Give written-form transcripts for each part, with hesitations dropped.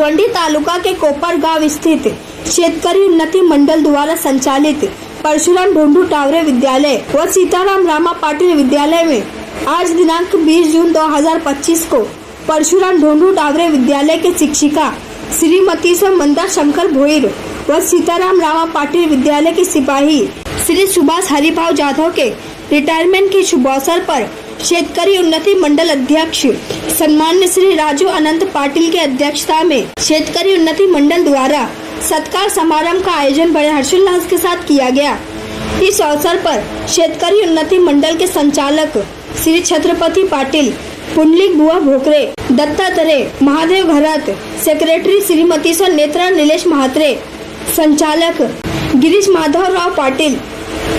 भिवंडी तालुका के कोपर गांव स्थित शेतकरी उन्नति मंडल द्वारा संचालित परशुराम ढोंडू टावरे विद्यालय व सीताराम रामा पाटिल विद्यालय में आज दिनांक 20 जून 2025 को परशुराम ढोंडू टावरे विद्यालय के शिक्षिका श्रीमती मंदा शंकर भोईर व सीताराम रामा पाटिल विद्यालय के सिपाही श्री सुभाष हरिभाव जाधव के रिटायरमेंट के शुभ अवसर पर शेतकरी उन्नति मंडल अध्यक्ष सम्मान्य श्री राजू अनंत पाटिल के अध्यक्षता में शेतकरी उन्नति मंडल द्वारा सत्कार समारोह का आयोजन बड़े हर्षोल्लास के साथ किया गया। इस अवसर पर शेतकरी उन्नति मंडल के संचालक श्री छत्रपति पाटिल, पुंडलिक बुआ भोकरे, दत्तात्रेय महादेव घरत, सेक्रेटरी श्रीमती नेत्रा नीलेश महात्रे, संचालक गिरीश माधव राव पाटिल,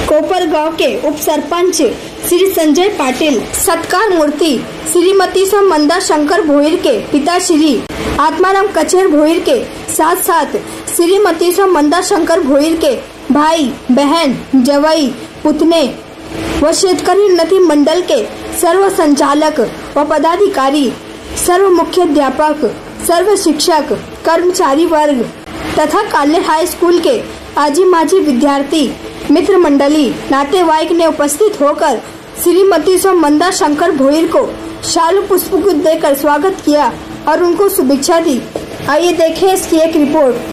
कोपर गांव के उप सरपंच श्री संजय पाटिल, सत्कार मूर्ति श्रीमती मंदा शंकर भोईर के पिता श्री आत्माराम कचेर भोईर के साथ साथ श्रीमती मंदा शंकर भोईर के भाई बहन जवाई पुतने व शेतकरी उन्नति मंडल के सर्व संचालक व पदाधिकारी, सर्व मुख्याध्यापक, सर्व शिक्षक, कर्मचारी वर्ग तथा काले हाई स्कूल के आजी माजी विद्यार्थी मित्र मंडली नातेवाईक ने उपस्थित होकर श्रीमती मंदा शंकर भोईर को शालू पुष्पगुच्छ देकर स्वागत किया और उनको शुभेच्छा दी। आइए देखें इसकी एक रिपोर्ट।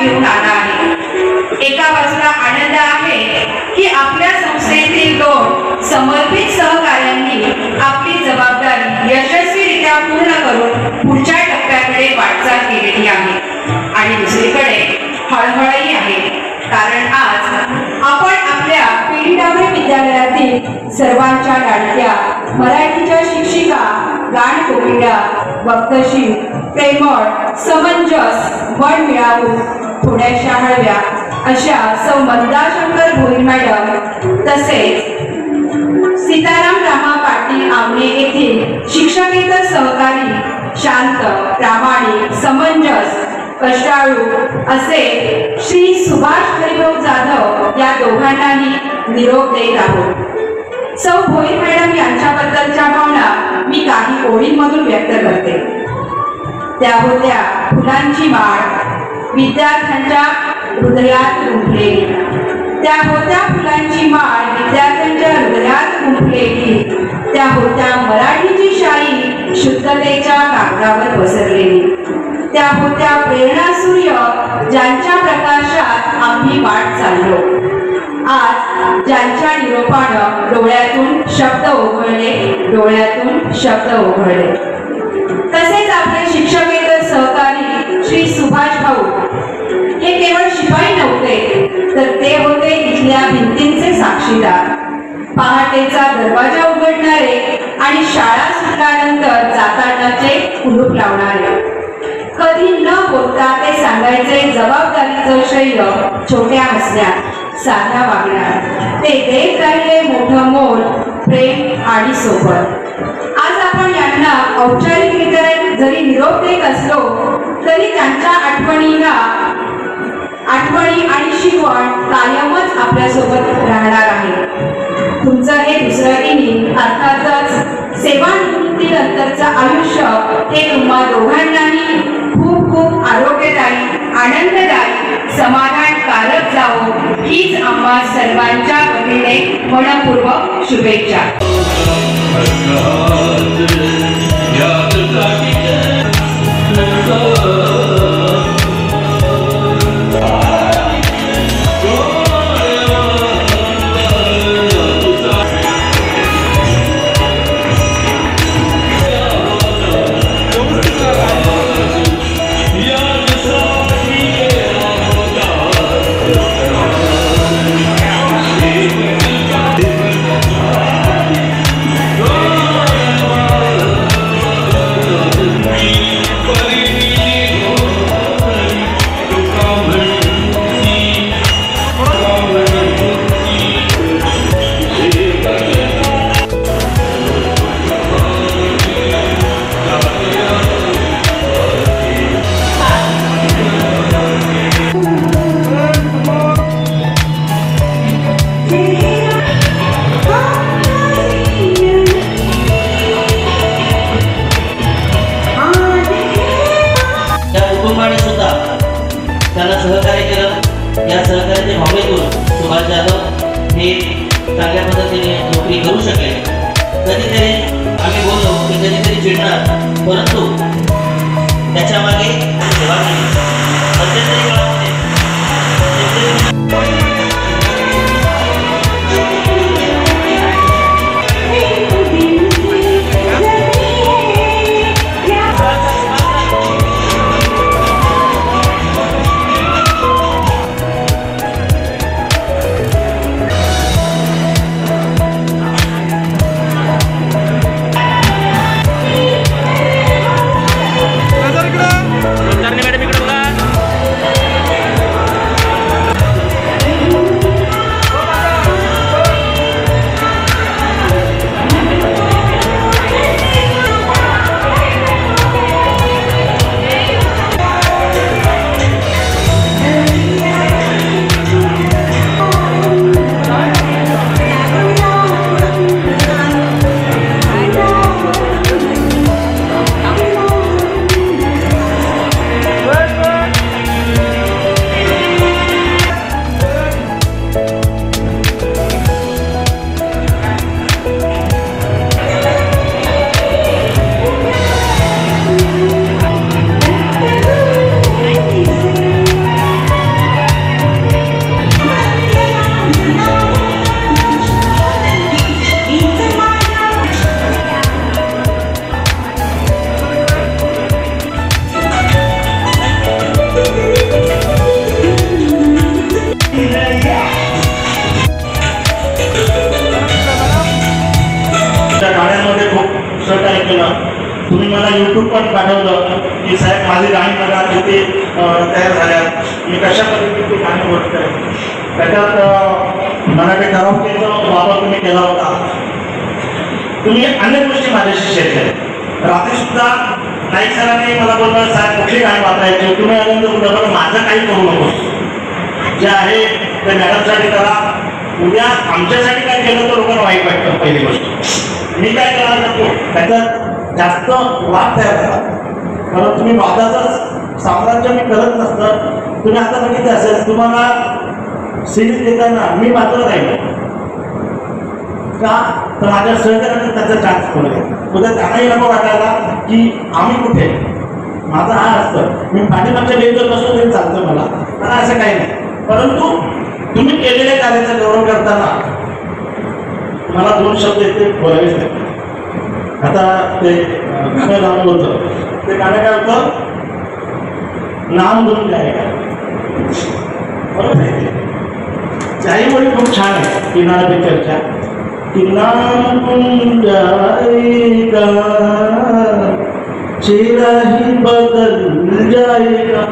घेऊन आला आहे। एका बाजूला आनंद आहे की आपल्या संस्थेतील 2 समर्पित सहकाऱ्यांनी आपली जबाबदारी यशस्वीरित्या पूर्ण करून पुढच्या टप्प्याकडे वाटचाल केलेली आहे, आणि दुसरीकडे हळहळही आहे, कारण आज आपण आपल्या पीडी टावरे विद्यालयातील सर्वांच्या लाडक्या मराठीच्या शिक्षिका, गाण कोकिळा, वक्तशीर, प्रेमळ, समंजस, मन मिळावून थोड्याशा हळव्या अशा सौ मंदा शंकर भोईर मॅडम, तसेच सीताराम रामा पाटील आमने येथील शिक्षकेतर सहकारी, शांत, प्रामाणिक, समंजस, कष्टाळू असे श्री सुभाष हरिभाऊ जाधव या दोघांनाही निरोप देत आहोत। सौ भोईर मॅडम यांच्याबद्दलच्या भावना मी काही ओळींमधून व्यक्त करते। त्या होत्या फुलांची माळ विद्यार्थ्यांच्या हृदयात गुंफलेली, त्या होत्या फुलांची माळ विद्यार्थ्यांच्या हृदयात गुंफलेली, त्या होत्या मराठीची शाई शुद्धतेच्या कागदावर पसरलेली, त्या होत्या प्रेरणा सूर्य ज्यांच्या प्रकाशात आम्ही वाट चाललो। आज ज्यांच्या निरोपानं डोळ्यातून शब्द ओघळले, डोळ्यातून शब्द ओघळले। तसेच आपले शिक्षकेतर सहकारी श्री सुभाष भाऊ हे केवळ शिपाई नव्हते, तर ते होते इथल्या भिंतींचे साक्षीदार, पहाटेचा दरवाजा उघडणारे आणि शाळा सुटल्यानंतर जातानाचे कुलूप लावणारे, कधी न बोलता ते सांगायचे जबाबदारीचं श्रेय छोट्या हसण्यात, साध्या वागण्यात, ते देत राहिले मोठं मोल, प्रेम आणि सोबत। आज आपण यांना औपचारिकरित्या जरी निरोप देत असलो तरी त्यांच्या आठवणी आणि शिकवण कायमच आपल्यासोबत राहणार आहे। तुमचं हे दुसरं इनिंग अर्थातच सेवानिवृत्तीनंतरचं आयुष्य हे तुम्हा दोघांनाही खूप खूप आरोग्यदायी, आनंददायी, समाधानकारक जावो हीच आम्हा सर्वांच्या वतीने मनपूर्वक शुभेच्छा। त्यांना सहकार्य केलं। या सहकार्याच्या भावनेतून सुभाष जाधव हे चांगल्या पद्धतीने नोकरी करू शकले। कधीतरी आम्ही बोललो की कधीतरी चिडणार, परंतु त्याच्या मागे सेवा केली। मध्यंतरी काळामध्ये मॅडम इकडे बघा। तयार झाल्या, मी कशा पद्धतीची गाणी बोलतोय. त्याच्यात मराठी कराओकेचा वापर तुम्ही केला होता. तुम्ही अनेक गोष्टी माझ्याशी शेअर केल्या. रात्री सुद्धा नाईक सरांनी मला बोलणार, साहेब कुठली गाणी वापरायची, तुम्ही आल्यानंतर माझं काही करू नको, जे आहे ते मॅडमसाठी करा. उद्या आमच्यासाठी काय केलं तर लोकांना वाईट वाटतं. पहिली गोष्ट मी काय करणार नको, त्याच्यात जास्त वाद तयार करा. कारण तुम्ही वादाचंच साम्राज्य मी करत नसतं. तुम्ही आता बघितलं असेल, तुम्हाला सिरीज देताना मी मात्र राहील का, तर माझ्या सहकार्याने त्याचा चान्स पडले. उद्या त्यांनाही नको वाटायला की आम्ही कुठे. माझं हा असतं, मी पाठीमागच्या बेंचवर बसलो तरी चालतं मला, असं काही नाही. परंतु तुम्ही केलेल्या कार्याचा गौरव करताना मला 2 शब्द येते बोलावेच लागते. आता ते गाणं लावलं होतं, ते गाणं काय होतं, नाम गुण जायगा. बरोबर आहे, त्याही मुळे खूप छान आहे किनारा पिक्चरच्या, की नाम गुण जाएगा चेहरा ही बदल जाएगा,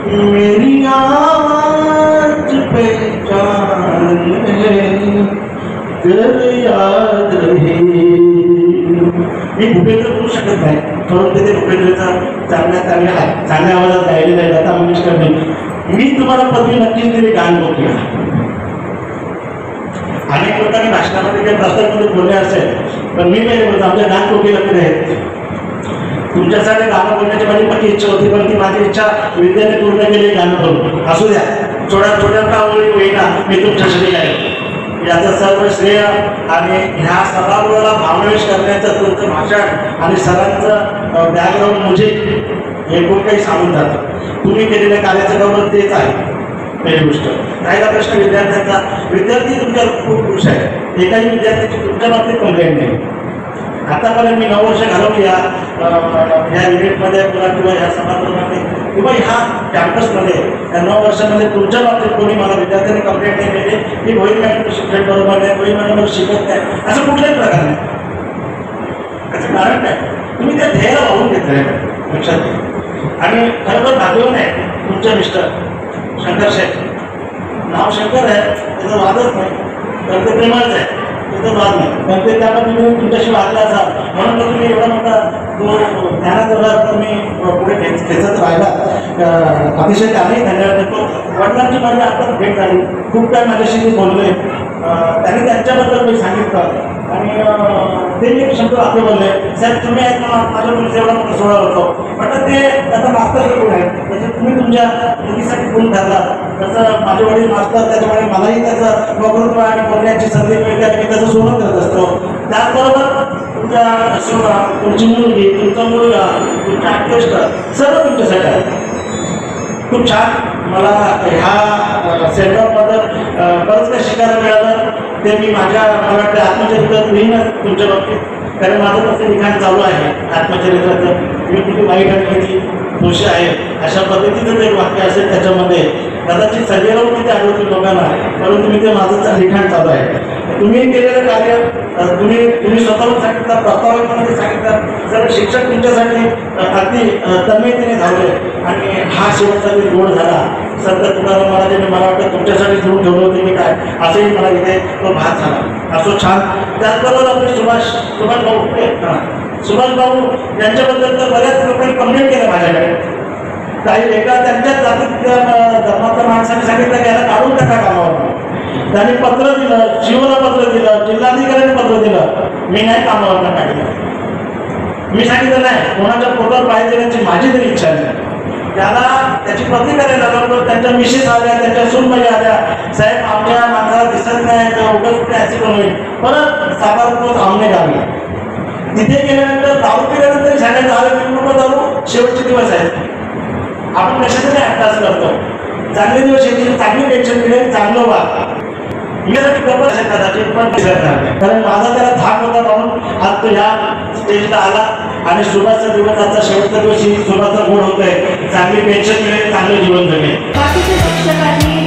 मेरी आवाज पहचान है, दिल याद रहे. मी भूपेंद्र करू शकत नाही, परंतु ते भूपेंद्रचा चांगल्या आवाजात गायलेला आहे लता मंगेशकरने. मी तुम्हाला पदवी नक्कीच दिली गान बघूया. अनेक लोकांनी भाषणामध्ये किंवा प्रस्तावामध्ये बोलले असेल, पण मी काही बोलतो आमच्या गान कोकिला पुढे आहेत. तुमच्यासाठी गाणं बोलण्याची माझी पक्की इच्छा होती, पण ती माझी इच्छा विद्याने पूर्ण केली. गाणं बोलून असू द्या, छोट्या का ओळी होईना मी तुमच्यासाठी गायलो. याचं सर्व श्रेय आणि ह्या सभागृहाला भावनिक करण्याचं तुमचं भाषण आणि सरांचं बॅकग्राऊंड म्युझिक हे खूप काही सांगून जातं. तुम्ही केलेल्या कार्याचं गौरव तेच आहे. पहिली गोष्ट, राहिला प्रश्न विद्यार्थ्यांचा. विद्यार्थी तुमच्या खूप खुश आहे. एकाही विद्यार्थ्याची तुमच्या बाबतीत कंप्लेंट नाही. आतापर्यंत मी 9 वर्ष घालवली या युनिटमध्ये किंवा ह्या सभागृहामध्ये किंवा ह्या कॅम्पसमध्ये. या 9 वर्षामध्ये तुमच्या बाबतीत कोणी मला विद्यार्थ्यांनी कंप्लेंट नाही केली की भोईर मॅडम शिक्षण बरोबर नाही, भोईर मॅडम शिकत नाही, असं कुठल्याही प्रकार नाही. त्याचं कारण काय, तुम्ही त्या ध्येयाला वाहून घेतलं आहे लक्षात घ्या. आणि खरोखर भाग्यवान आहे तुमच्या मिस्टर शंकर शेठ. नाव शंकर आहे, त्याचा वादच नाही, तर ते प्रेमाच आहे, त्याचा वाद नाही. पण ते त्या पद्धतीने तुमच्याशी वागला असाल म्हणून तर तुम्ही एवढा मोठा तो ज्ञानाचा तुम्ही पुढे खेचत राहिला. अतिशय त्यालाही धन्यवाद देतो. वडिलांची माझी आता भेट झाली, खूप काय माझ्याशी बोलले, त्यांनी त्यांच्याबद्दल मी सांगितलं आणि ते एक शब्द आपले बोलले, साहेब तुम्ही आहेत ना माझ्या मुलीचा एवढा मोठा सोहळा होतो, म्हटलं ते त्याचा मास्तर गुण आहे, त्याच्यात तुम्ही तुमच्या मुलीसाठी गुण ठरला. तसं माझे वडील मास्तर, त्याच्यामुळे मलाही त्याचं वक्तृत्व आणि बोलण्याची संधी मिळते आणि मी त्याचं सोनं करत असतो. त्याचबरोबर तुमची मुलगी, तुमचा मुलगा, तुमच्या आत्मनिष्ठ सर्व तुमच्यासाठी आहे. खूप छान. मला ह्या सेंटरबद्दल बरंच काही शिकायला मिळालं. ते मी मला वाटतं आत्मचरित्रात लिहीनच तुमच्या बाबतीत, कारण माझं तसं लिखाण चालू आहे आत्मचरित्राचं. मी किती वाईट आणि किती दोषी आहे अशा पद्धतीचं एक वाक्य असेल त्याच्यामध्ये. कदाचित सगळ्याला किती आढळतील लोकांना, परंतु मी ते माझं लिखाण चालू आहे. तुम्ही केलेलं कार्य तुम्ही स्वतःहून सांगितलं, प्रस्तावनेमध्ये सांगितलं, सर्व शिक्षक तुमच्यासाठी अगदी तन्मयतेने धावले आणि हा शेवटचा जो गोड झाला. संत तुकाराम महाराजांनी मला वाटतं तुमच्यासाठी घेऊन ठेवलं होते मी काय, असंही मला इथे तो भाग झाला. असो छान. त्याचबरोबर आपले सुभाष भाऊ यांच्याबद्दल तर बऱ्याच लोकांनी कंप्लेंट केलं माझ्याकडे. काही एका त्यांच्या जातीतल्या धर्माच्या माणसाने सांगितलं की याला काढून टाका कामावर. त्यांनी पत्र दिलं, शिवला पत्र दिलं, जिल्हाधिकाऱ्यांनी पत्र दिलं, मी नाही कामावर काढलं. मी सांगितलं नाही, कोणाच्या पोटावर पाय देण्याची माझी तरी इच्छा नाही. त्याला त्याची पत्नी करायला लागलो, त्यांच्या मिसेस आल्या, त्यांच्या सूनबाई आल्या, साहेब आमच्या माणसाला दिसत नाही तर उगाच कुठे ॲक्सिडेंट होईल. परत सातारपूर आमने गावी तिथे गेल्यानंतर दारू पिल्यानंतर सांगायचं आलं की नको दारू, शेवटचे दिवस आहेत. आपण कशासाठी अभ्यास करतो, चांगले दिवस येतील, चांगली पेन्शन मिळेल, चांगलं वाद यासाठी गप्पा असेल कदाचित, पण कारण माझा त्याला धाक होता म्हणून आज तो ह्या स्टेजला आला. आणि सुभाषचा दिवस आजचा शेवटचा दिवस ही सुभाषचा गोड होत आहे. चांगली पेन्शन मिळेल, चांगलं जीवन जगेल. बाकीच्या शिक्षकांनी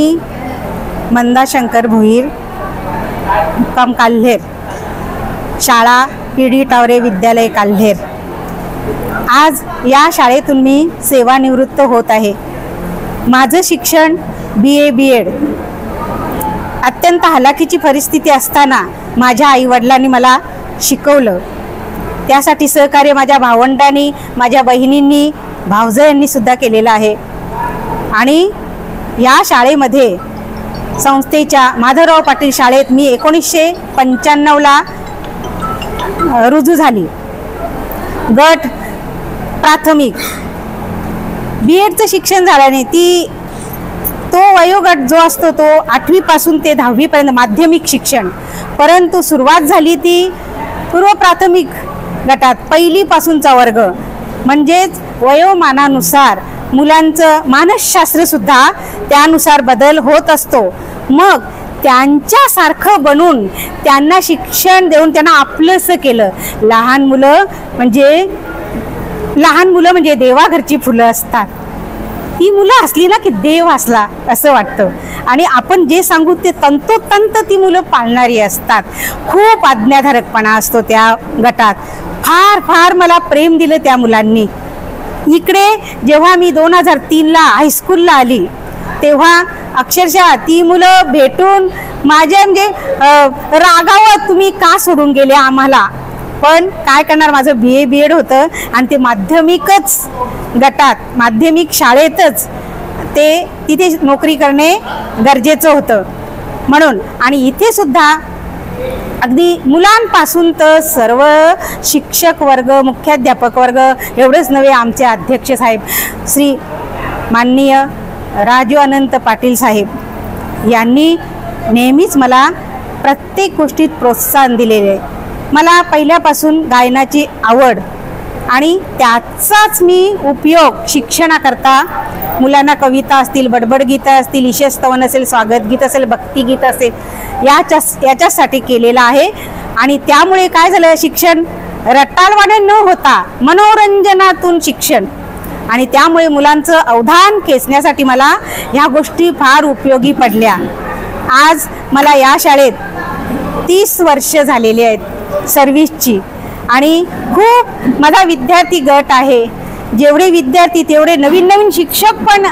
मी मंदा शंकर भोईर, मुक्काम काल्हेर, शाळा PD टावरे विद्यालय काल्हेर. आज या शाळेतून मी सेवानिवृत्त होत आहे. माझं शिक्षण BA BEd. अत्यंत हलाखीची परिस्थिती असताना माझ्या आईवडिलांनी मला शिकवलं. त्यासाठी सहकार्य माझ्या भावंडांनी, माझ्या बहिणींनी, भावजयांनी सुद्धा केलेलं आहे. आणि या शाळेमध्ये संस्थेच्या माधवराव पाटील शाळेत मी 1995ला रुजू झाली. गट प्राथमिक BEdचं शिक्षण झाल्याने तो वयोगट जो असतो तो 8वी पासून ते 10वी पर्यंत माध्यमिक शिक्षण, परंतु सुरुवात झाली ती पूर्व प्राथमिक गटात 1ली पासूनचा वर्ग. म्हणजेच वयोमानानुसार मुलांचं मानसशास्त्र सुद्धा त्यानुसार बदल होत असतो. मग त्यांच्यासारखं बनून त्यांना शिक्षण देऊन त्यांना आपलंसं केलं. लहान मुलं म्हणजे देवाघरची फुलं असतात. ती मुलं असली ना की देव असला असं वाटतं. आणि आपण जे सांगू ते तंतोतंत ती मुलं पाळणारी असतात. खूप आज्ञाधारकपणा असतो त्या गटात. फार फार मला प्रेम दिलं त्या मुलांनी. इकडे जेव्हा मी 2003ला हायस्कूलला आली तेव्हा अक्षरशः ती मुलं भेटून माझ्या रागावत तुम्ही का सोडून गेले आम्हाला. पण काय करणार, माझं BA BEd होतं आणि ते माध्यमिकच गटात, माध्यमिक शाळेतच तिथे नोकरी करणे गरजेचं होतं म्हणून. आणि इथे सुद्धा अगदी मुलांपासून तर सर्व शिक्षक वर्ग, मुख्याध्यापक वर्ग एवढेच नव्हे, आमचे अध्यक्ष साहेब श्री माननीय राजू अनंत पाटील साहेब यांनी नेहमीच मला प्रत्येक गोष्टीत प्रोत्साहन दिलेले आहे. मला पहिल्यापासून गायनाची आवड आणि त्याचाच मी उपयोग शिक्षणाकरता मुलांना कविता असतील, बडबड गीतं असतील, ईशस्तवन असेल, स्वागत गीत असेल, भक्तिगीत असेल, याच्यासाठी केलेला आहे. आणि त्यामुळे काय झालं, शिक्षण रटाळवाणे न होता मनोरंजनातून शिक्षण, आणि त्यामुळे मुलांचं अवधान खेचण्यासाठी मला ह्या गोष्टी फार उपयोगी पडल्या. आज मला या शाळेत 30 वर्ष झालेली आहेत सर्व्हिसची. आणि खूप माझा विद्यार्थी गट आहे. जेवढे विद्यार्थी तेवढे नवीन नवीन शिक्षक पण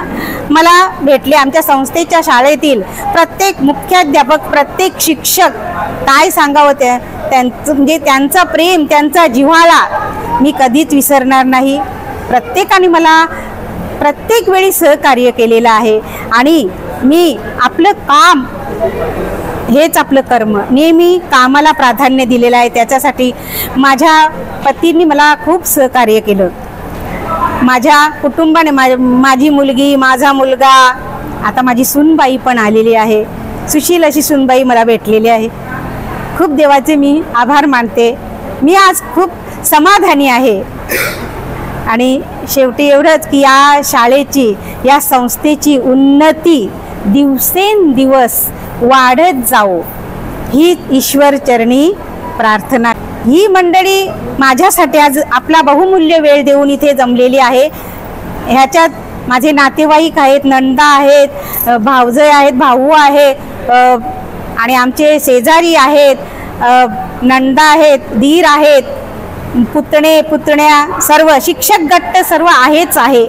मला भेटले. आमच्या संस्थेच्या शाळेतील प्रत्येक मुख्याध्यापक, प्रत्येक शिक्षक काय सांगावं, त्यांचा प्रेम, त्यांचा जिव्हाळा मी कधीच विसरणार नाही. प्रत्येकाने मला प्रत्येक वेळी सहकार्य केलेलं आहे. आणि मी आपलं काम हेच आपलं कर्म, नेहमी कामाला प्राधान्य दिलेलं आहे. त्याच्यासाठी माझ्या पतींनी मला खूप सहकार्य केलं. माझ्या कुटुंबाने, माझी मुलगी, माझा मुलगा, आता माझी सूनबाई पण आलेली आहे. सुशील अशी सूनबाई मला भेटलेली आहे. खूप देवाचे मी आभार मानते. मी आज खूप समाधानी आहे. आणि शेवटी एवढंच की या शाळेची, या संस्थेची उन्नती दिवसेंदिवस वाढत जाओ ही ईश्वर चरणी प्रार्थना. ही मंडळी माझ्यासाठी आज आपला बहुमूल्य वेळ देऊन इथे जमलेली आहे. ह्याच्यात माझे नातेवाईक आहेत, नंदा आहेत, भावजय आहेत, भाऊ आहेत, आणि आमचे शेजारी आहेत, नंदा आहेत, धीर आहेत, पुतणे पुतण्या, सर्व शिक्षक गट सर्व आहेच आहे.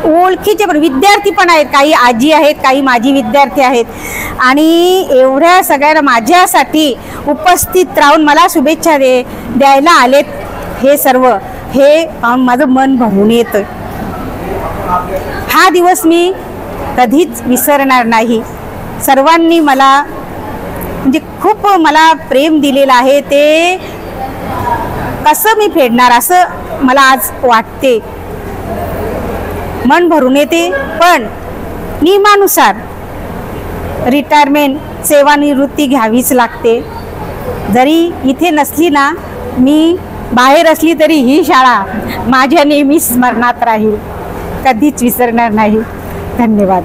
ओळखीचे पण विद्यार्थी पण आहेत, काही आजी आहेत, काही माजी विद्यार्थी आहेत. आणि एवढ्या सगळ्यांना माझ्यासाठी उपस्थित राहून मला शुभेच्छा द्यायला आलेत हे सर्व, हे पाहून माझं मन भरून येतं. हा दिवस मी कधीच विसरणार नाही. सर्वांनी मला खूप मला प्रेम दिलेलं आहे. ते कसं मी फेडणार असं मला आज वाटते. मन भरून येते. पण नियमानुसार रिटायरमेंट, सेवानिवृत्ती घ्यावीच लागते. जरी इथे नसली ना, मी बाहेर असली तरी ही शाळा माझ्या नेहमी स्मरणात राहील, कधीच विसरणार नाही. धन्यवाद.